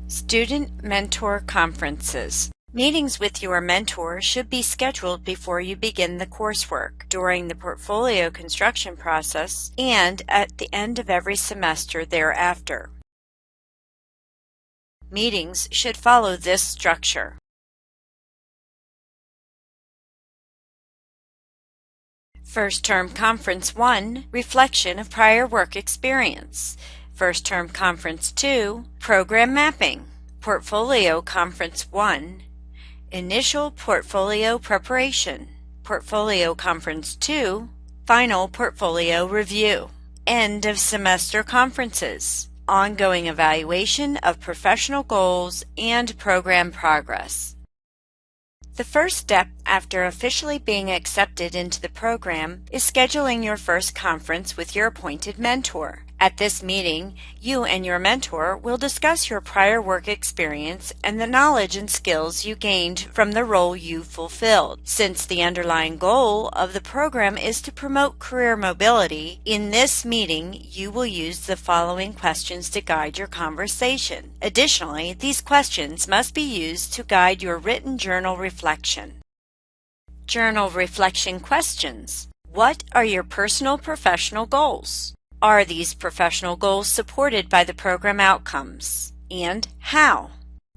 Student Mentor Conferences. Meetings with your mentor should be scheduled before you begin the coursework, during the portfolio construction process, and at the end of every semester thereafter. Meetings should follow this structure. First Term Conference 1, Reflection of Prior Work Experience. First Term Conference 2, Program Mapping. Portfolio Conference 1, Initial Portfolio Preparation. Portfolio Conference 2, Final Portfolio Review. End of Semester Conferences. Ongoing evaluation of professional goals and program progress. The first step after officially being accepted into the program is scheduling your first conference with your appointed mentor. At this meeting, you and your mentor will discuss your prior work experience and the knowledge and skills you gained from the role you fulfilled. Since the underlying goal of the program is to promote career mobility, in this meeting you will use the following questions to guide your conversation. Additionally, these questions must be used to guide your written journal reflection. Journal reflection questions. What are your personal professional goals? Are these professional goals supported by the program outcomes? And how?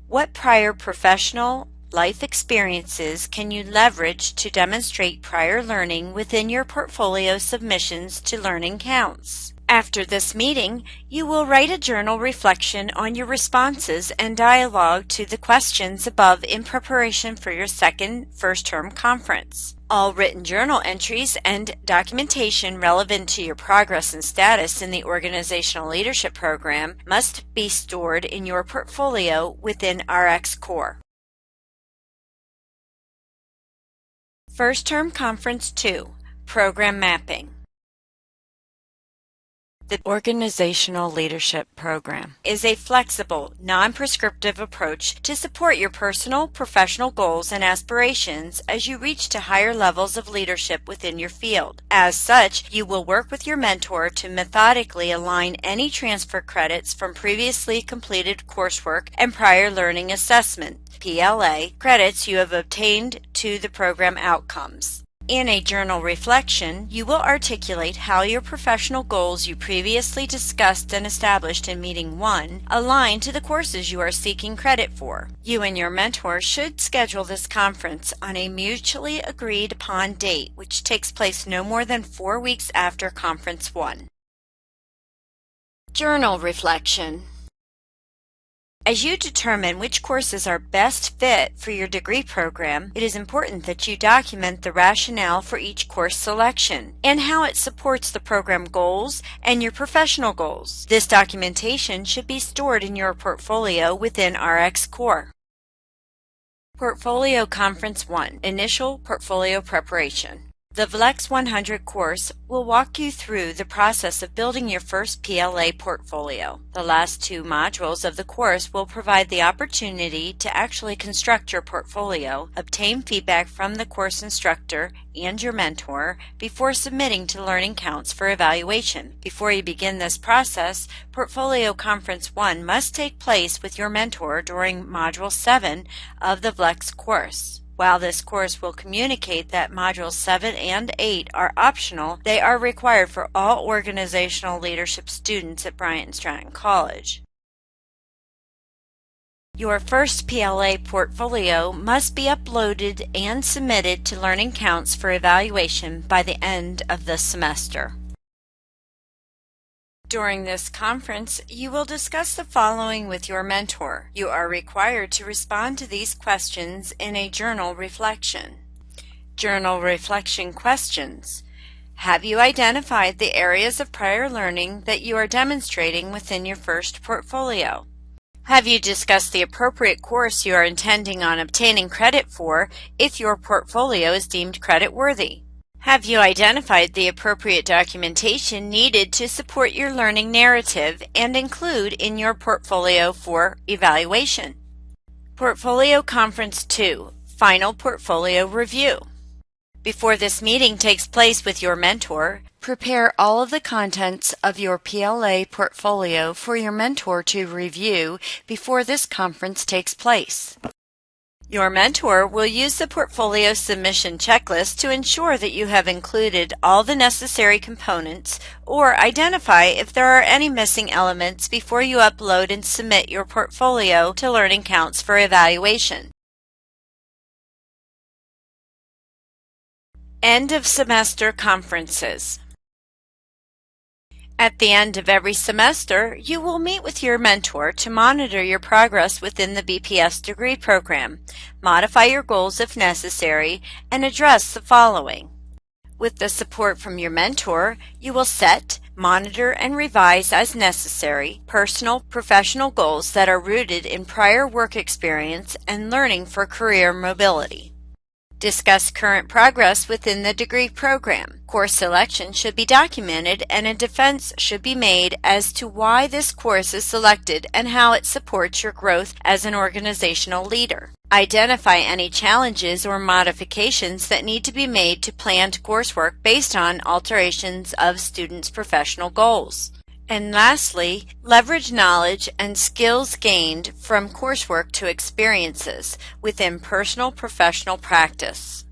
What prior professional life experiences can you leverage to demonstrate prior learning within your portfolio submissions to Learning Counts? After this meeting, you will write a journal reflection on your responses and dialogue to the questions above in preparation for your second first-term conference. All written journal entries and documentation relevant to your progress and status in the Organizational Leadership Program must be stored in your portfolio within RxCore. First Term Conference 2, Program Mapping. The Organizational Leadership Program is a flexible, non-prescriptive approach to support your personal, professional goals and aspirations as you reach to higher levels of leadership within your field. As such, you will work with your mentor to methodically align any transfer credits from previously completed coursework and prior learning assessment, PLA, credits you have obtained to the program outcomes. In a journal reflection, you will articulate how your professional goals you previously discussed and established in Meeting 1 align to the courses you are seeking credit for. You and your mentor should schedule this conference on a mutually agreed upon date, which takes place no more than 4 weeks after Conference 1. Journal reflection. As you determine which courses are best fit for your degree program, it is important that you document the rationale for each course selection and how it supports the program goals and your professional goals. This documentation should be stored in your portfolio within RxCore. Portfolio Conference 1, Initial Portfolio Preparation. The VLEX 100 course will walk you through the process of building your first PLA portfolio. The last 2 modules of the course will provide the opportunity to actually construct your portfolio, obtain feedback from the course instructor and your mentor before submitting to Learning Counts for evaluation. Before you begin this process, Portfolio Conference 1 must take place with your mentor during Module 7 of the VLEX course. While this course will communicate that Modules 7 and 8 are optional, they are required for all organizational leadership students at Bryant Stratton College. Your first PLA portfolio must be uploaded and submitted to Learning Counts for evaluation by the end of the semester. During this conference, you will discuss the following with your mentor. You are required to respond to these questions in a journal reflection. Journal reflection questions. Have you identified the areas of prior learning that you are demonstrating within your first portfolio? Have you discussed the appropriate course you are intending on obtaining credit for if your portfolio is deemed credit-worthy? Have you identified the appropriate documentation needed to support your learning narrative and include in your portfolio for evaluation? Portfolio Conference 2, Final Portfolio Review. Before this meeting takes place with your mentor, prepare all of the contents of your PLA portfolio for your mentor to review before this conference takes place. Your mentor will use the portfolio submission checklist to ensure that you have included all the necessary components or identify if there are any missing elements before you upload and submit your portfolio to Learning Counts for evaluation. End of semester conferences. At the end of every semester, you will meet with your mentor to monitor your progress within the BPS degree program, modify your goals if necessary, and address the following. With the support from your mentor, you will set, monitor, and revise as necessary personal, professional goals that are rooted in prior work experience and learning for career mobility. Discuss current progress within the degree program. Course selection should be documented and a defense should be made as to why this course is selected and how it supports your growth as an organizational leader. Identify any challenges or modifications that need to be made to planned coursework based on alterations of students' professional goals. And lastly, leverage knowledge and skills gained from coursework to experiences within personal professional practice.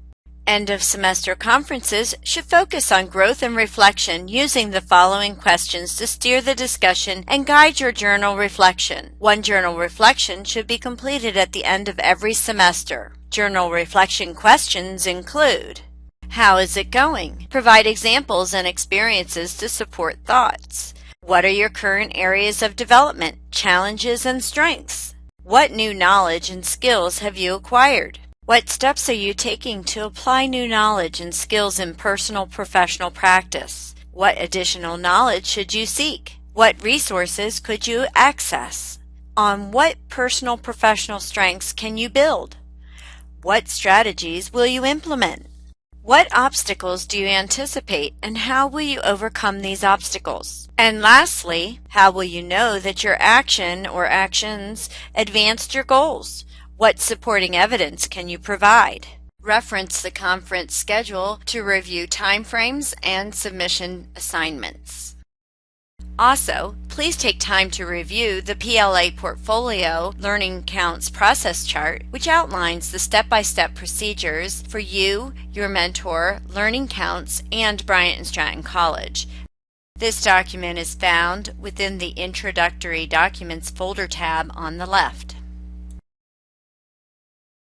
End of semester conferences should focus on growth and reflection using the following questions to steer the discussion and guide your journal reflection. One journal reflection should be completed at the end of every semester. Journal reflection questions include: how is it going? Provide examples and experiences to support thoughts. What are your current areas of development, challenges, and strengths? What new knowledge and skills have you acquired? What steps are you taking to apply new knowledge and skills in personal professional practice? What additional knowledge should you seek? What resources could you access? On what personal professional strengths can you build? What strategies will you implement? What obstacles do you anticipate and how will you overcome these obstacles? And lastly, how will you know that your action or actions advanced your goals? What supporting evidence can you provide? Reference the conference schedule to review timeframes and submission assignments. Also, please take time to review the PLA Portfolio Learning Counts process chart, which outlines the step-by-step procedures for you, your mentor, Learning Counts, and Bryant & Stratton College. This document is found within the Introductory Documents folder tab on the left.